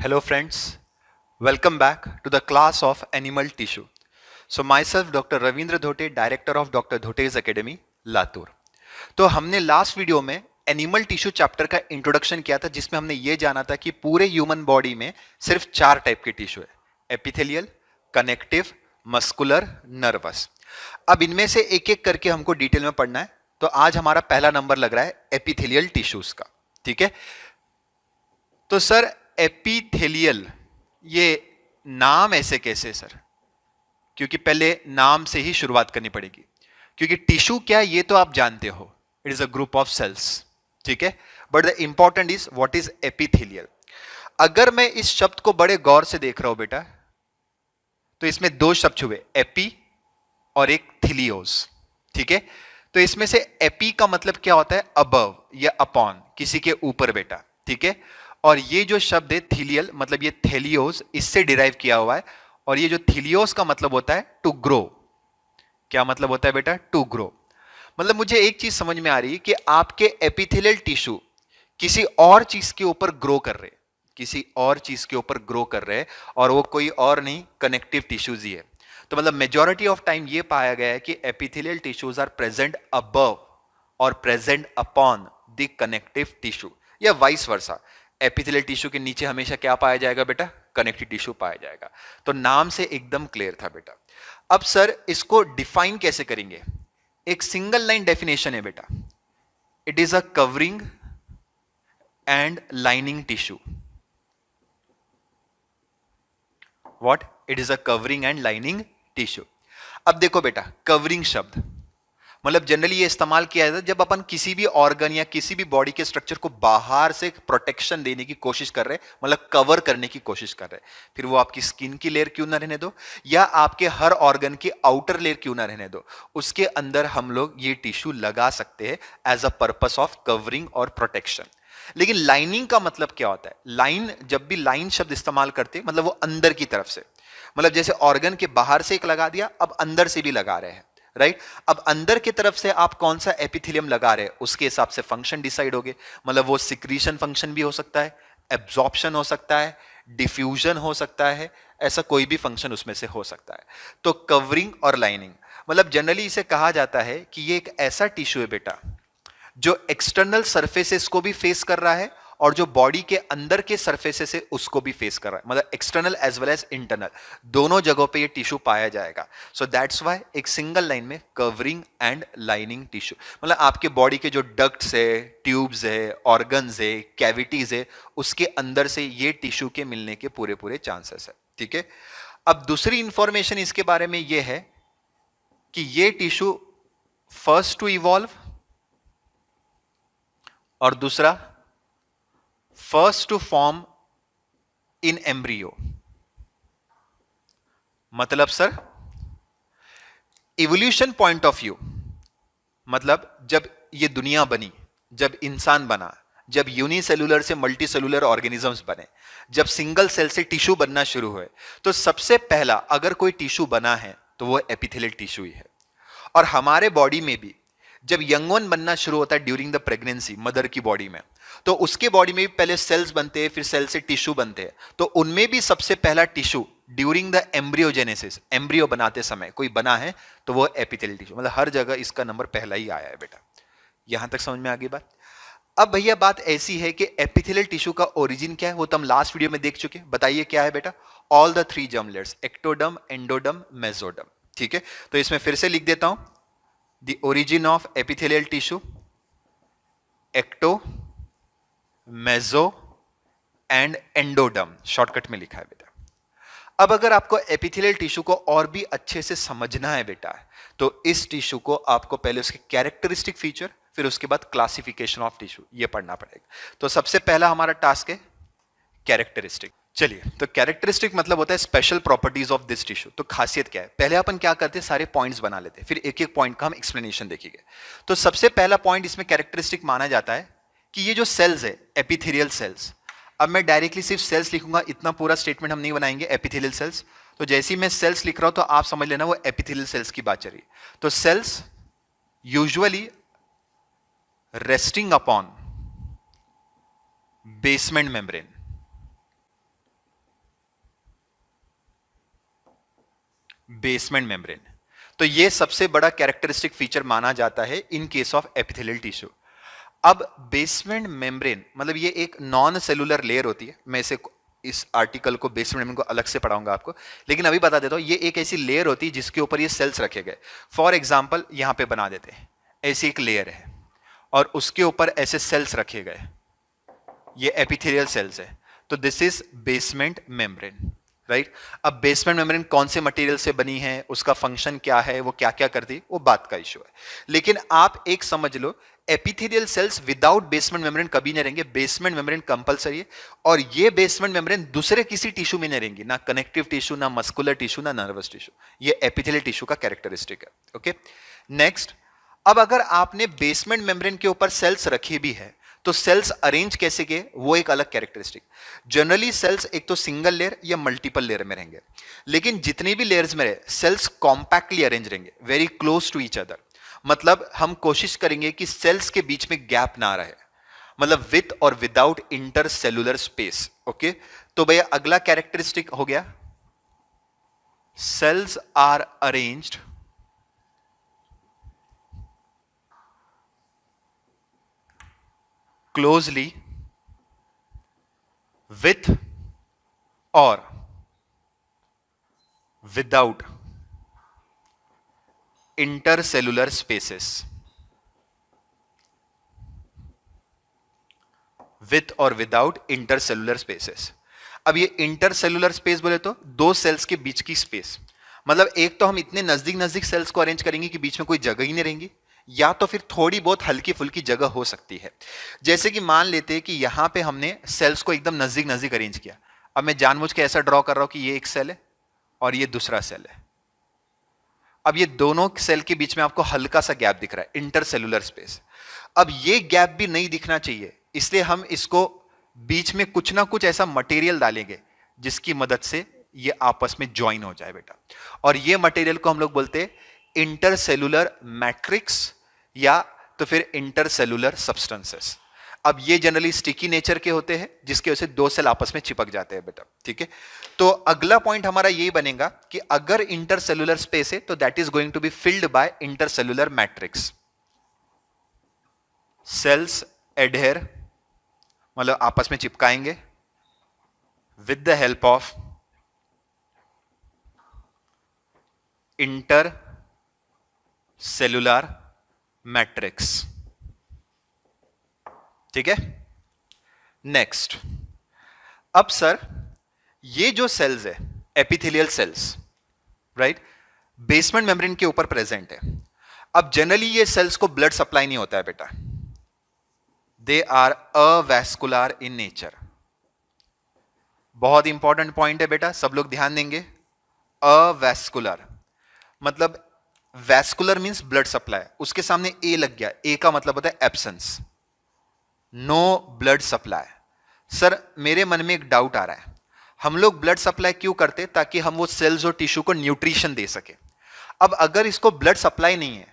Hello friends, welcome back to the class of animal tissue. So myself Dr. Ravindra Dhote, Director of Dr. Dhote's Academy, Latur. तो हमने last video में animal tissue chapter का introduction किया था जिसमें हमने ये जाना था कि पूरे ह्यूमन बॉडी में सिर्फ 4 टाइप के टिश्यू है, एपिथेलियल, कनेक्टिव, मस्कुलर, नर्वस. अब इनमें से एक एक करके हमको डिटेल में पढ़ना है. तो आज हमारा पहला नंबर लग रहा है एपिथेलियल टिश्यूज का. ठीक है, तो सर एपिथेलियल, ये नाम ऐसे कैसे सर? क्योंकि पहले नाम से ही शुरुआत करनी पड़ेगी, क्योंकि टिश्यू क्या है ये तो आप जानते हो, it is a group of cells. ठीक है, but the important is what is epithelial. अगर मैं इस शब्द को बड़े गौर से देख रहा हूं बेटा, तो इसमें 2 शब्द छुए, एपी और एक थिलियोस. ठीक है, तो इसमें से एपी का मतलब क्या होता है? अबव या अपॉन, किसी के ऊपर बेटा. ठीक है, और ये जो शब्द है थिलियल, मतलब ये थेलियोस, इससे डिराइव किया हुआ है. और ये जो थिलियोस का मतलब होता है टू ग्रो. क्या मतलब होता है बेटा? To grow. मतलब मुझे एक चीज समझ में आ रही है कि आपके एपिथेलियल टिश्यू किसी और चीज के ऊपर ग्रो कर रहे, किसी और चीज के ऊपर ग्रो कर रहे, और वो कोई और नहीं, कनेक्टिव टिश्यूज ही है. तो मतलब मेजॉरिटी ऑफ टाइम ये पाया गया है कि epithelial tissues are present above और present upon the connective tissue, या वाइस वर्सा. एपिथेलियल टिश्यू के नीचे हमेशा क्या पाया जाएगा बेटा? कनेक्टिव टिश्यू पाया जाएगा. तो नाम से एकदम क्लियर था बेटा. अब सर इसको डिफाइन कैसे करेंगे? एक सिंगल लाइन डेफिनेशन है बेटा, it is a covering and lining tissue. What? It is a covering and lining tissue. अब देखो बेटा, कवरिंग शब्द मतलब जनरली ये इस्तेमाल किया जाता है जब अपन किसी भी ऑर्गन या किसी भी बॉडी के स्ट्रक्चर को बाहर से प्रोटेक्शन देने की कोशिश कर रहे हैं, मतलब कवर करने की कोशिश कर रहे हैं. फिर वो आपकी स्किन की लेयर क्यों ना रहने दो, या आपके हर ऑर्गन की आउटर लेयर क्यों ना रहने दो, उसके अंदर हम लोग ये टिश्यू लगा सकते हैं as a purpose of covering और प्रोटेक्शन. लेकिन लाइनिंग का मतलब क्या होता है? लाइन, जब भी लाइन शब्द इस्तेमाल करते हैं मतलब वो अंदर की तरफ से, मतलब जैसे ऑर्गन के बाहर से एक लगा दिया, अब अंदर से भी लगा रहे हैं. राइट, अब अंदर की तरफ से आप कौन सा एपिथेलियम लगा रहे हैं उसके हिसाब से फंक्शन डिसाइड होगे. मतलब वो सिक्रीशन फंक्शन भी हो सकता है, एब्जॉर्प्शन हो सकता है, डिफ्यूजन हो सकता है, ऐसा कोई भी फंक्शन उसमें से हो सकता है. तो कवरिंग और लाइनिंग मतलब जनरली इसे कहा जाता है कि ये एक ऐसा टिश्यू है बेटा जो एक्सटर्नल सरफेसेस को भी फेस कर रहा है और जो बॉडी के अंदर के सरफेसेस है उसको भी फेस कर रहा है, मतलब external as well as internal, दोनों जगहों पे ये टिश्यू पाया जाएगा. सो दैट्स व्हाई एक सिंगल लाइन में कवरिंग एंड लाइनिंग टिश्यू, मतलब आपके बॉडी के जो डक्ट्स है, ट्यूब्स है, ऑर्गन्स है, कैविटीज है, उसके अंदर से ये टिश्यू के मिलने के पूरे पूरे चांसेस है. ठीक है, अब दूसरी इंफॉर्मेशन इसके बारे में ये है कि ये टिश्यू फर्स्ट टू इवॉल्व और दूसरा first to form in embryo. मतलब sir evolution point of view, मतलब जब ये दुनिया बनी, जब इंसान बना, जब यूनिसेलुलर से मल्टी सेलुलर ऑर्गेनिजम्स बने, जब सिंगल सेल से टिश्यू बनना शुरू हुए, तो सबसे पहला अगर कोई टिश्यू बना है तो वो एपिथेलियल टिश्यू ही है. और हमारे बॉडी में भी जब यंग वन बनना शुरू होता है ड्यूरिंग द प्रेगनेंसी मदर की बॉडी में, तो उसके बॉडी में भी पहले सेल्स बनते हैं, फिर सेल से टिश्यू बनते हैं. तो उनमें भी सबसे पहला tissue during the embryogenesis, embryo बनाते समय कोई बना है तो वो एपिथेलियल टिश्यू, मतलब हर जगह इसका नंबर पहला ही आया है बेटा. यहां तक समझ में आ गई बात? अब भैया बात ऐसी है कि एपिथेलियल टिश्यू का ओरिजिन क्या है वो तो हम लास्ट वीडियो में देख चुके. बताइए क्या है बेटा? All the 3 germ layers, ectoderm, endoderm, mesoderm. ठीक है, तो इसमें फिर से लिख देता हूं, the origin of epithelial tissue, ecto, meso and endoderm, shortcut में लिखा है बेटा. अब अगर आपको एपिथेलियल टिश्यू को और भी अच्छे से समझना है बेटा, तो इस टिश्यू को आपको पहले उसके कैरेक्टरिस्टिक फीचर, फिर उसके बाद क्लासिफिकेशन ऑफ टिश्यू, ये पढ़ना पड़ेगा. तो सबसे पहला हमारा टास्क है कैरेक्टरिस्टिक. चलिए, तो कैरेक्टरिस्टिक मतलब होता है special properties of this tissue. तो खासियत क्या है? पहले अपन क्या करते हैं, सारे पॉइंट्स बना लेते हैं, फिर एक एक पॉइंट का हम एक्सप्लेनेशन देखेंगे. तो सबसे पहला पॉइंट इसमें कैरेक्टरिस्टिक माना जाता है कि ये जो सेल्स है एपिथेलियल सेल्स, अब मैं डायरेक्टली सिर्फ सेल्स लिखूंगा, इतना पूरा स्टेटमेंट हम नहीं बनाएंगे. एपिथेलियल सेल्स, तो जैसे ही मैं सेल्स लिख रहा हूं तो आप समझ लेना वो एपिथेलियल सेल्स की बात चल रही है. तो cells usually resting upon basement membrane, basement membrane. तो ये सबसे बड़ा कैरेक्टरिस्टिक फीचर माना जाता है in case of epithelial tissue. अब बेसमेंट मेम्ब्रेन मतलब ये एक नॉन सेलुलर लेयर होती है। मैं इस आर्टिकल को बेसमेंट मेम्ब्रेन को अलग से पढ़ाऊंगा आपको, लेकिन अभी बता देता हूं ये एक ऐसी लेयर होती है जिसके ऊपर ये सेल्स रखे गए। फॉर एग्जाम्पल यहां पे बना देते हैं, ऐसी एक लेयर है और उसके ऊपर ऐसे सेल्स रखे गए, ये एपिथेलियल सेल्स है। तो this is basement membrane, right. अब बेसमेंट मेम्ब्रेन कौन से मटेरियल से बनी है, उसका फंक्शन क्या है, वो क्या क्या करती है, वो बात का इशू है। लेकिन आप एक समझ लो, epithelial cells without basement membrane कभी नहीं रहेंगे। बेसमेंट मेम्ब्रेन कंपलसरी है और ये बेसमेंट मेम्ब्रेन दूसरे किसी टिश्यू में नहीं रहेंगी, ना कनेक्टिव टिश्यू, ना मस्कुलर टिश्यू, ना नर्वस टिश्यू। ये एपिथेलियल टिश्यू का कैरेक्टरिस्टिक है। Okay, next. अब अगर आपने बेसमेंट मेम्ब्रेन के ऊपर सेल्स रखी भी है तो सेल्स अरेंज कैसे किए, वो एक अलग कैरेक्टरिस्टिक। जनरली सेल्स एक तो सिंगल लेयर या मल्टीपल लेयर में रहेंगे, लेकिन जितनी भी लेयर्स में रहे सेल्स कॉम्पैक्टली अरेंज रहेंगे, very close to each other. मतलब हम कोशिश करेंगे कि सेल्स के बीच में गैप ना रहे, मतलब विथ और without intercellular space. Okay, तो भैया अगला कैरेक्टरिस्टिक हो गया, cells are arranged closely with or without intercellular spaces, with or without intercellular spaces। अब ये इंटरसेलुलर स्पेस बोले तो दो सेल्स के बीच की स्पेस, मतलब एक तो हम इतने नजदीक नजदीक सेल्स को अरेंज करेंगे कि बीच में कोई जगह ही नहीं रहेंगी, या तो फिर थोड़ी बहुत हल्की फुल्की जगह हो सकती है। जैसे कि मान लेते हैं कि यहां पे हमने सेल्स को एकदम नजदीक नजदीक अरेंज किया। अब मैं जानबूझ के ऐसा ड्रॉ कर रहा हूं कि ये एक सेल है और ये दूसरा सेल है। अब ये दोनों सेल के बीच में आपको हल्का सा गैप दिख रहा है, इंटरसेलुलर स्पेस। अब ये गैप भी नहीं दिखना चाहिए, इसलिए हम इसको बीच में कुछ ना कुछ ऐसा मटेरियल डालेंगे जिसकी मदद से ये आपस में ज्वाइन हो जाए बेटा। और ये मटेरियल को हम लोग बोलते हैं इंटरसेलुलर मैट्रिक्स या तो फिर इंटरसेलुलर सब्सटेंसेस। अब ये जनरली स्टिकी नेचर के होते हैं जिसकी वजह से दो सेल आपस में चिपक जाते हैं बेटा, ठीक है। तो अगला पॉइंट हमारा यही बनेगा कि अगर इंटरसेलुलर स्पेस है तो that is going to be filled by intercellular matrix. Cells adhere मतलब आपस में चिपकाएंगे with the help of intercellular matrix, ठीक है। नेक्स्ट, अब सर ये जो सेल्स है epithelial cells, right, basement membrane के ऊपर प्रेजेंट है। अब जनरली ये सेल्स को ब्लड सप्लाई नहीं होता है बेटा, दे आर अवैस्कुलर इन नेचर। बहुत इंपॉर्टेंट पॉइंट है बेटा, सब लोग ध्यान देंगे। अवैस्कुलर मतलब वैस्कुलर मींस ब्लड सप्लाई, उसके सामने ए लग गया, ए का मतलब होता है absence, no blood supply. Sir मेरे मन में एक डाउट आ रहा है, हम लोग ब्लड सप्लाई क्यों करते, ताकि हम वो सेल्स और टिश्यू को न्यूट्रिशन दे सके। अब अगर इसको ब्लड सप्लाई नहीं है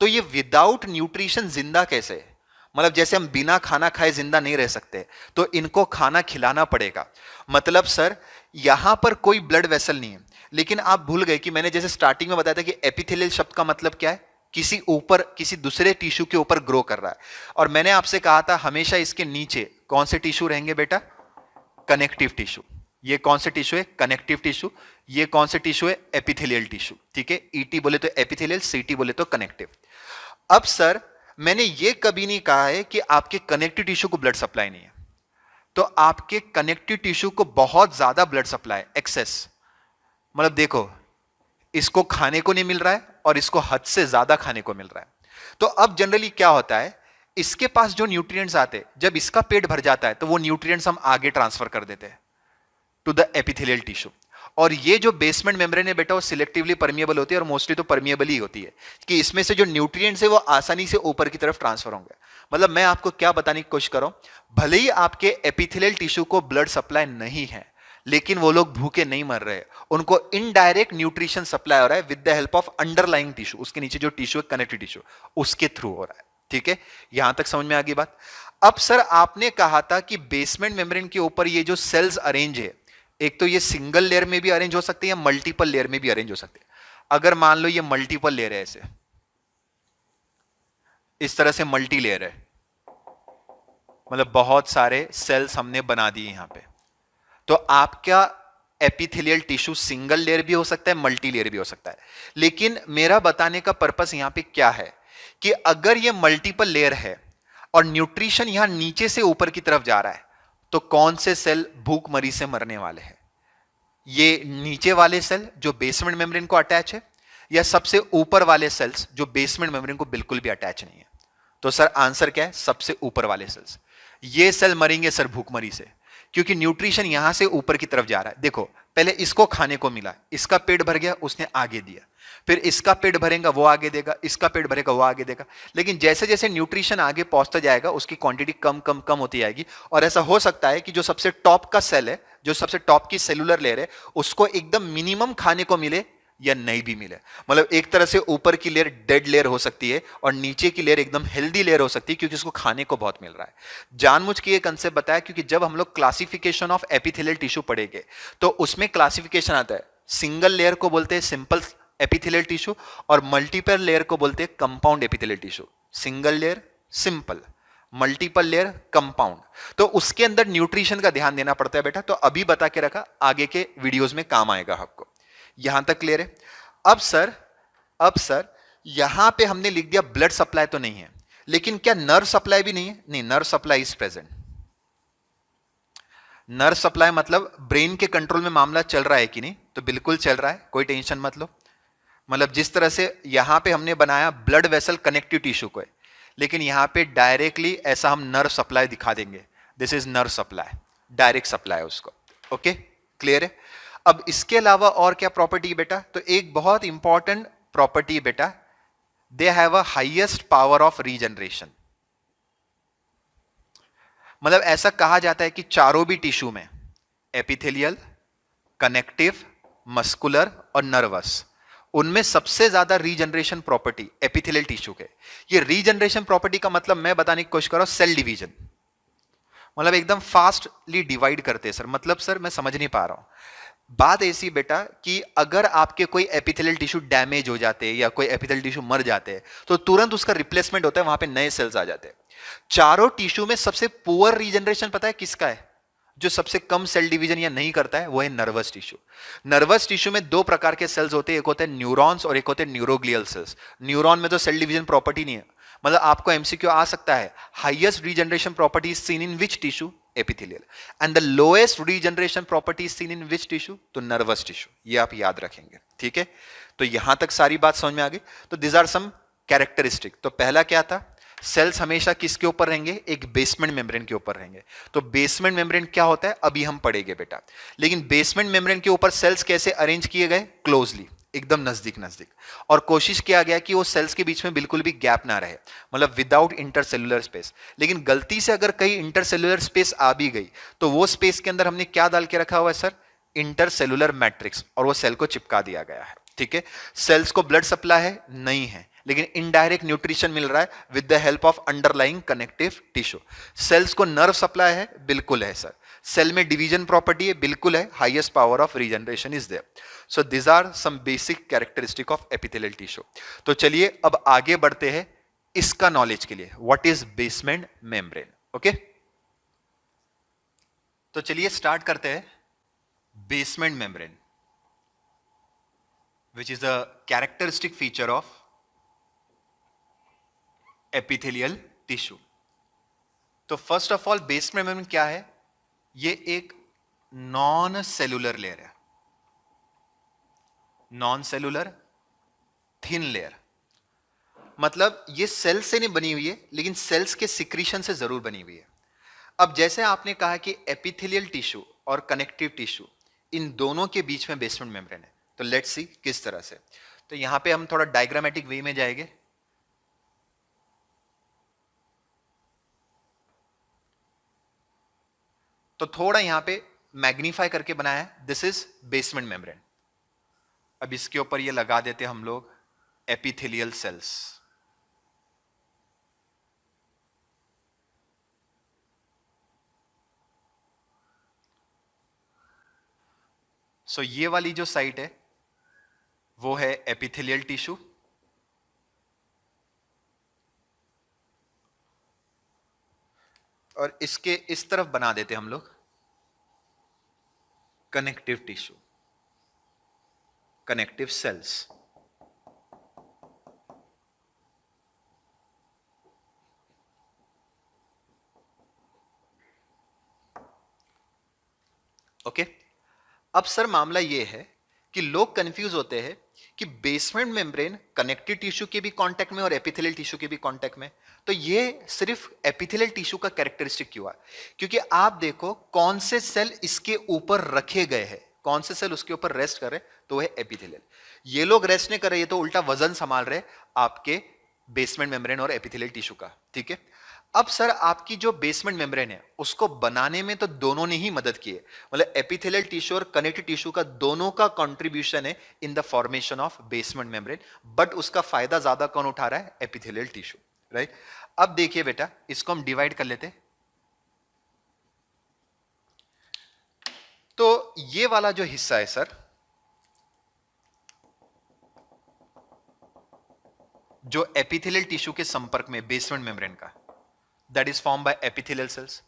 तो ये विदाउट न्यूट्रिशन जिंदा कैसे है, मतलब जैसे हम बिना खाना खाए जिंदा नहीं रह सकते, तो इनको खाना खिलाना पड़ेगा। मतलब सर यहां पर कोई ब्लड वेसल नहीं है, लेकिन आप भूल गए कि मैंने जैसे स्टार्टिंग में बताया था कि एपिथेलियल शब्द का मतलब क्या है, किसी ऊपर किसी दूसरे टिश्यू के ऊपर ग्रो कर रहा है। और मैंने आपसे कहा था हमेशा इसके नीचे कौन से टिश्यू रहेंगे बेटा, कनेक्टिव टिश्यू। ये कौन से टिश्यू है, कनेक्टिव टिश्यू। ये कौन से टिश्यू है, एपिथेलियल टिश्यू, ठीक है। ईटी बोले तो एपिथेलियल, सीटी बोले तो कनेक्टिव। अब सर मैंने ये कभी नहीं कहा है कि आपके कनेक्टिव टिश्यू को ब्लड सप्लाई नहीं है, तो आपके कनेक्टिव टिश्यू को बहुत ज्यादा ब्लड सप्लाई, एक्सेस, मतलब देखो इसको खाने को नहीं मिल रहा है और इसको हद से ज्यादा खाने को मिल रहा है। तो अब जनरली क्या होता है, इसके पास जो न्यूट्रिएंट्स आते हैं, जब इसका पेट भर जाता है तो वो न्यूट्रिएंट्स हम आगे ट्रांसफर कर देते हैं टू द एपिथेलियल टिश्यू। और ये जो बेसमेंट मेम्ब्रेन है बेटा वो सिलेक्टिवली परमिएबल होती है, और मोस्टली तो परमिएबल ही होती है कि इसमें से जो न्यूट्रिएंट्स है वो आसानी से ऊपर की तरफ ट्रांसफर होंगे। मतलब मैं आपको क्या बताने की कोशिश कर रहा हूं, भले ही आपके एपिथेलियल टिश्यू को ब्लड सप्लाई नहीं है, लेकिन वो लोग भूखे नहीं मर रहे, उनको इनडायरेक्ट न्यूट्रिशन सप्लाई हो रहा है with the help of underlying tissue, उसके नीचे जो टिश्यू है कनेक्टिव टिश्यू, उसके थ्रू हो रहा है, ठीक है। यहां तक समझ में आ गई बात। अब सर आपने कहा था कि बेसमेंट मेम्ब्रेन के ऊपर ये जो सेल्स अरेंज है एक तो ये सिंगल लेयर में भी अरेंज हो सकते हैं या मल्टीपल लेयर में भी अरेंज हो सकते हैं। अगर मान लो ये मल्टीपल लेयर है, ऐसे इस तरह से मल्टी लेयर है, मतलब बहुत सारे सेल्स हमने बना दिए यहां पे, तो आपका एपिथेलियल टिश्यू सिंगल लेयर भी हो सकता है, मल्टी लेयर भी हो सकता है। लेकिन मेरा बताने का पर्पस यहां पे क्या है कि अगर ये मल्टीपल लेयर है और न्यूट्रिशन यहां नीचे से ऊपर की तरफ जा रहा है, तो कौन से सेल भूखमरी से मरने वाले हैं? ये नीचे वाले सेल जो बेसमेंट मेम्ब्रेन को अटैच है, या सबसे ऊपर वाले सेल्स जो बेसमेंट मेम्ब्रेन को बिल्कुल भी अटैच नहीं है? तो सर आंसर क्या है? सबसे ऊपर वाले सेल्स। ये सेल मरेंगे सर भूखमरी से, क्योंकि न्यूट्रिशन यहां से ऊपर की तरफ जा रहा है। देखो, पहले इसको खाने को मिला, इसका पेट भर गया, उसने आगे दिया, फिर इसका पेट भरेगा वो आगे देगा, इसका पेट भरेगा वो आगे देगा। लेकिन जैसे जैसे न्यूट्रिशन आगे पहुंचता जाएगा उसकी क्वांटिटी कम कम कम होती जाएगी, और ऐसा हो सकता है कि जो सबसे टॉप का सेल है, जो सबसे टॉप की सेलुलर लेयर है, उसको एकदम मिनिमम खाने को मिले या नहीं भी मिले। मतलब एक तरह से ऊपर की लेयर डेड लेयर हो सकती है और नीचे की लेयर एकदम हेल्दी लेयर हो सकती है, क्योंकि उसको खाने को बहुत मिल रहा है। जानबूझ के ये कंसेप्ट बताया क्योंकि जब हम लोग क्लासिफिकेशन ऑफ एपिथेलियल टिश्यू पढ़ेंगे तो उसमें क्लासिफिकेशन आता है, सिंगल लेयर को बोलते हैं सिंपल एपिथेलियल टिश्यू और मल्टीपल लेयर को बोलते हैं compound epithelial tissue. Single layer simple, multiple layer compound. तो उसके अंदर न्यूट्रिशन का ध्यान देना पड़ता है बेटा, तो अभी बता के रखा, आगे के वीडियोस में काम आएगा आपको। यहां तक क्लियर है? अब सर यहां पे हमने लिख दिया ब्लड सप्लाई तो नहीं है, लेकिन क्या नर्व सप्लाई भी नहीं है? नहीं, nerve supply is present. Nerve supply मतलब ब्रेन के कंट्रोल में मामला चल रहा है कि नहीं? तो बिल्कुल चल रहा है, कोई टेंशन मत लो। मतलब जिस तरह से यहां पे हमने बनाया ब्लड वेसल कनेक्टिव टिश्यू को है, लेकिन यहां पे डायरेक्टली ऐसा हम नर्व सप्लाई दिखा देंगे, this is nerve supply, direct supply है उसको। ओके, क्लियर है? अब इसके अलावा और क्या प्रॉपर्टी है बेटा? तो एक बहुत इंपॉर्टेंट प्रॉपर्टी है बेटा, they have a highest power of regeneration. मतलब ऐसा कहा जाता है कि चारों भी टिश्यू में, एपिथेलियल, कनेक्टिव, मस्कुलर और नर्वस, उनमें सबसे ज्यादा रीजनरेशन प्रॉपर्टी एपिथेलियल टिश्यू के। ये रीजनरेशन प्रॉपर्टी का मतलब मैं बताने की कोशिश कर रहा हूं, सेल डिवीजन। मतलब एकदम फास्टली डिवाइड करते हैं सर। मतलब सर मैं समझ नहीं पा रहा हूं। बात ऐसी बेटा कि अगर आपके कोई एपिथेलियल टिश्यू डैमेज हो जाते हैं या कोई एपिथेलियल टिश्यू मर जाते हैं, तो तुरंत उसका रिप्लेसमेंट होता है, वहां पे नए सेल्स आ जाते हैं। चारों टिश्यू में सबसे पुअर रीजनरेशन पता है किसका है? जो सबसे कम सेल डिवीजन या नहीं करता है वो है नर्वस टिश्यू। नर्वस टिश्यू में दो प्रकार के सेल्स होते हैं, एक होते हैं न्यूरॉन्स और एक होते हैं न्यूरोग्लियल सेल्स। न्यूरॉन में तो सेल डिवीजन प्रॉपर्टी नहीं है। मतलब आपको एमसीक्यू आ सकता है, highest regeneration property is seen in which tissue? Epithelial. And the lowest regeneration property is seen in which tissue? तो नर्वस टिश्यू। ये आप याद रखेंगे, ठीक है? तो यहां तक सारी बात समझ में आ गई। तो दिस आर सम कैरेक्टरिस्टिक। तो पहला क्या था? सेल्स हमेशा किसके ऊपर रहेंगे? एक बेसमेंट मेम्ब्रेन के ऊपर रहेंगे। तो बेसमेंट मेम्ब्रेन क्या होता है अभी हम पढ़ेंगे बेटा। लेकिन बेसमेंट मेम्ब्रेन के ऊपर सेल्स कैसे अरेंज किए गए? क्लोजली, एकदम नजदीक नजदीक, और कोशिश किया गया कि वो सेल्स के बीच में बिल्कुल भी गैप ना रहे, मतलब विदाउट इंटरसेलुलर स्पेस। लेकिन गलती से अगर कहीं इंटरसेलुलर स्पेस आ भी गई, तो वो स्पेस के अंदर हमने क्या डाल के रखा हुआ है सर? इंटरसेलुलर मैट्रिक्स, और वो सेल को चिपका दिया गया है, ठीक है? सेल्स को ब्लड सप्लाई है? नहीं है, लेकिन इनडायरेक्ट न्यूट्रिशन मिल रहा है with the help of underlying connective tissue. Cells को नर्व सप्लाई है? बिल्कुल है सर। सेल में डिवीजन प्रॉपर्टी है? बिल्कुल है। Highest power of regeneration is there. So this are some basic characteristic of epithelial tissue. तो चलिए अब आगे बढ़ते हैं इसका नॉलेज के लिए, what is basement membrane. Okay, तो चलिए स्टार्ट करते हैं। Basement membrane, which is a characteristic feature of epithelial tissue। तो first of all basement membrane क्या है? ये एक नॉन सेलुलर लेयर है, नॉन सेलुलर थिन लेयर। मतलब ये सेल से नहीं बनी हुई है, लेकिन सेल्स के सिक्रीशन से जरूर बनी हुई है। अब जैसे आपने कहा कि एपिथेलियल टिश्यू और कनेक्टिव टिश्यू, इन दोनों के बीच में बेसमेंट मेम्ब्रेन है। तो लेट्स सी किस तरह से। तो यहां पे हम थोड़ा डायग्रामेटिक वे में जाएंगे। तो थोड़ा यहां पे मैग्नीफाई करके बनाया है, दिस इज बेसमेंट मेम्ब्रेन। अब इसके ऊपर ये लगा देते हम लोग एपिथेलियल सेल्स। सो ये वाली जो साइट है वो है एपिथेलियल टिश्यू, और इसके इस तरफ बना देते हम लोग connective tissue, connective cells. Okay, अब सर मामला यह है कि लोग कंफ्यूज होते हैं कि बेसमेंट मेम्ब्रेन कनेक्टिव टिश्यू के भी कांटेक्ट में और एपिथेलियल टिश्यू के भी कांटेक्ट में, तो ये सिर्फ एपिथेलियल टिश्यू का कैरेक्टरिस्टिक क्यों है? क्योंकि आप देखो कौन से सेल इसके ऊपर रखे गए हैं, कौन से सेल उसके ऊपर रेस्ट कर रहे, तो वह है एपिथेलियल। ये लोग रेस्ट नहीं कर रहे, ये तो उल्टा वजन संभाल रहे आपके बेसमेंट मेम्ब्रेन और एपिथेलियल टिश्यू का। ठीक है, अब सर आपकी जो बेसमेंट मेम्ब्रेन है उसको बनाने में तो दोनों ने ही मदद की है, मतलब एपिथेलियल टिश्यू और कनेक्टिव टिश्यू का दोनों का कंट्रीब्यूशन है in the formation of basement membrane, but उसका फायदा ज्यादा कौन उठा रहा है? Epithelial tissue, right. अब देखिए बेटा, इसको हम डिवाइड कर लेते। तो ये वाला जो हिस्सा है सर, जो एपिथेलियल टिश्यू के संपर्क में बेसमेंट मेम्ब्रेन का, that is form by epithelial cells,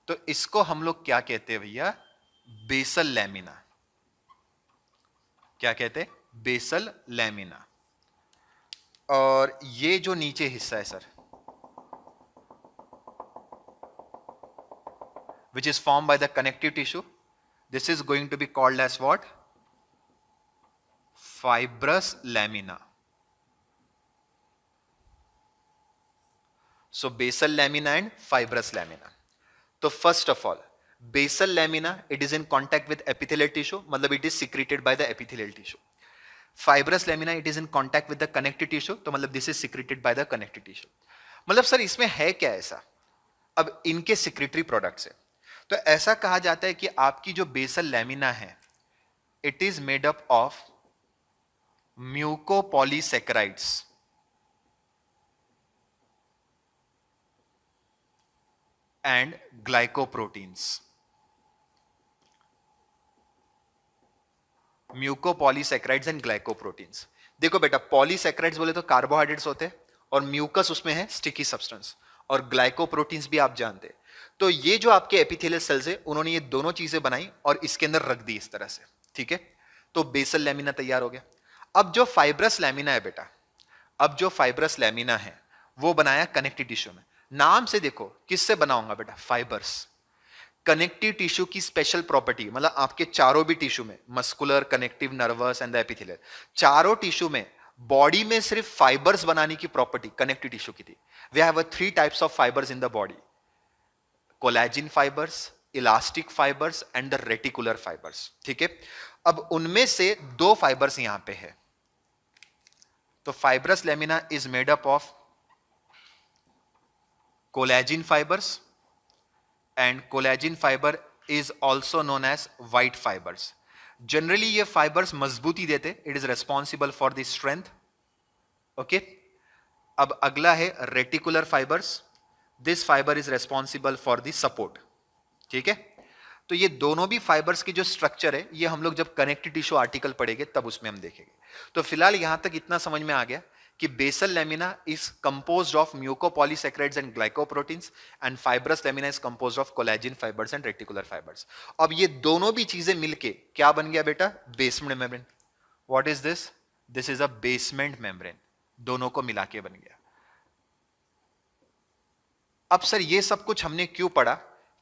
तो इसको हम लोग क्या कहते हैं भैया? Basal lamina. क्या कहते हैं? Basal lamina. और ये जो नीचे हिस्सा है sir, which is formed by the connective tissue, this is going to be called as what? Fibrous lamina. So basal lamina and fibrous lamina. So first of all, basal lamina, it is in contact with epithelial tissue, मतलब it is secreted by the epithelial tissue. Fibrous lamina, it is in contact with the connective tissue, तो मतलब this is secreted by the connective tissue. मतलब sir इसमें है क्या ऐसा? अब इनके secretory products है, तो ऐसा कहा जाता है कि आपकी जो बेसल लैमिना है, it is made up of mucopolysaccharides and glycoproteins. Mucopolysaccharides and glycoproteins. देखो बेटा, पॉलीसैकेराइड्स बोले तो कार्बोहाइड्रेट्स होते हैं, और म्यूकस उसमें है स्टिकी सब्सटेंस, और ग्लाइकोप्रोटीन्स भी आप जानते हैं। तो ये जो आपके एपिथेलियल सेल्स है, उन्होंने ये दोनों चीजें बनाई और इसके अंदर रख दी इस तरह से। ठीक है, तो बेसल लैमिना तैयार हो गया। अब जो फाइब्रस लैमिना है बेटा, अब जो फाइब्रस लैमिना है वो बनाया कनेक्टिव टिश्यू में। नाम से देखो किससे बनाऊंगा बेटा? फाइबर्स। कनेक्टिव टिश्यू की स्पेशल प्रॉपर्टी, मतलब आपके चारों भी टिश्यू में, muscular, connective, nervous and the epithelial, चारों टिश्यू में बॉडी में सिर्फ फाइबर्स बनाने की प्रॉपर्टी कनेक्टिव टिश्यू की थी। We have 3 types of fibres in the body, collagen fibres, elastic fibres and the reticular fibres. ठीक है, अब उनमें से 2 फाइबर्स यहां पे है। तो fibrous lamina is made up of collagen fibres, and collagen fibre is also known as white fibres. Generally ये फाइबर्स मजबूती देते, it is responsible for the strength. Okay, अब अगला है reticular fibres, this fibre is responsible for the support. ठीक है, तो ये दोनों भी फाइबर्स की जो स्ट्रक्चर है, ये हम लोग जब कनेक्टिव टिश्यू आर्टिकल पढ़ेंगे तब उसमें हम देखेंगे। तो फिलहाल यहां तक इतना समझ में आ गया कि basal lamina is composed of mucopolysaccharides and glycoproteins, and fibrous lamina is composed of collagen fibres and reticular fibres. अब ये दोनों भी चीजें मिलके क्या बन गया बेटा? Basement membrane. What is this? This is a basement membrane, दोनों को मिला के बन गया। अब सर ये सब कुछ हमने क्यों पढ़ा?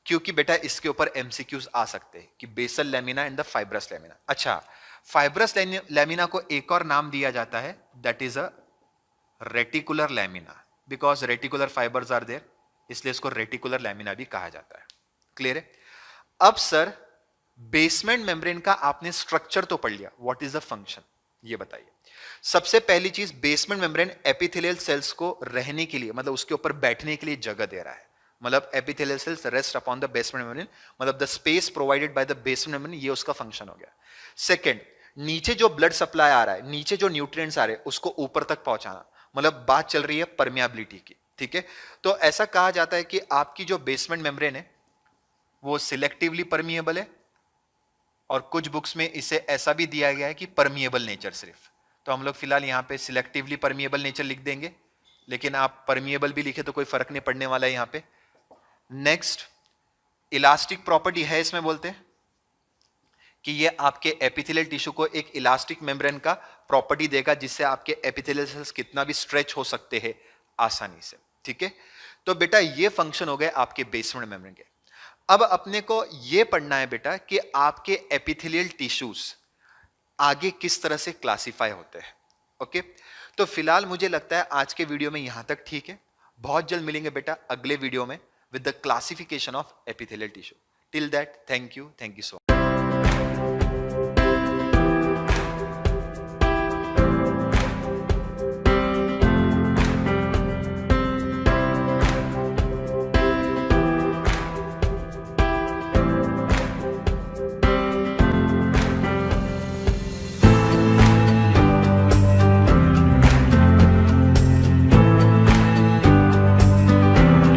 क्योंकि बेटा इसके ऊपर एमसीक्यूज आ सकते हैं कि basal lamina and the fibrous lamina. अच्छा, फाइब्रस लैमिना को एक और नाम दिया जाता है, that is a reticular lamina, because reticular fibres are there, इसलिए इसको रेटिकुलर लैमिना भी कहा जाता है। क्लियर है? अब सर बेसमेंट मेम्ब्रेन का आपने स्ट्रक्चर तो पढ़ लिया, व्हाट इज द फंक्शन ये बताइए। सबसे पहली चीज, बेसमेंट मेम्ब्रेन एपिथेलियल सेल्स को रहने के लिए, मतलब उसके ऊपर बैठने के लिए जगह दे रहा है, मतलब epithelial cells rest upon the basement membrane, मतलब the space provided by the basement membrane, ये उसका फंक्शन हो गया। सेकंड, नीचे जो ब्लड सप्लाई आ रहा है, नीचे जो न्यूट्रिएंट्स आ रहे हैं, उसको ऊपर तक पहुंचाना, मतलब बात चल रही है परमियाबिलिटी की। ठीक है, तो ऐसा कहा जाता है कि आपकी जो बेसमेंट मेम्ब्रेन है वो सिलेक्टिवली परमिएबल है और कुछ बुक्स में इसे ऐसा भी दिया गया है कि परमिएबल नेचर सिर्फ। तो हम लोग फिलहाल यहाँ पे सिलेक्टिवली परमिएबल नेचर लिख देंगे, लेकिन आप परमिएबल भी लिखे तो कोई फर्क नहीं पड़ने वाला है यहाँ पे। नेक्स्ट, इलास्टिक प्रॉपर्टी है इसमें, बोलते हैं कि ये आपके एपिथेलियल टिश्यू को एक इलास्टिक मेम्ब्रेन का प्रॉपर्टी देगा, जिससे आपके एपिथेलियल सेल्स कितना भी स्ट्रेच हो सकते हैं आसानी से। ठीक है, तो बेटा ये फंक्शन हो गए आपके बेसमेंट मेम्ब्रेन के। अब अपने को ये पढ़ना है बेटा कि आपके एपिथेलियल टिश्यूज आगे किस तरह से क्लासिफाई होते हैं। ओके, तो फिलहाल मुझे लगता है आज के वीडियो में यहां तक ठीक है। बहुत जल्द मिलेंगे बेटा अगले वीडियो में with the classification of epithelial tissue. Till that, thank you so much.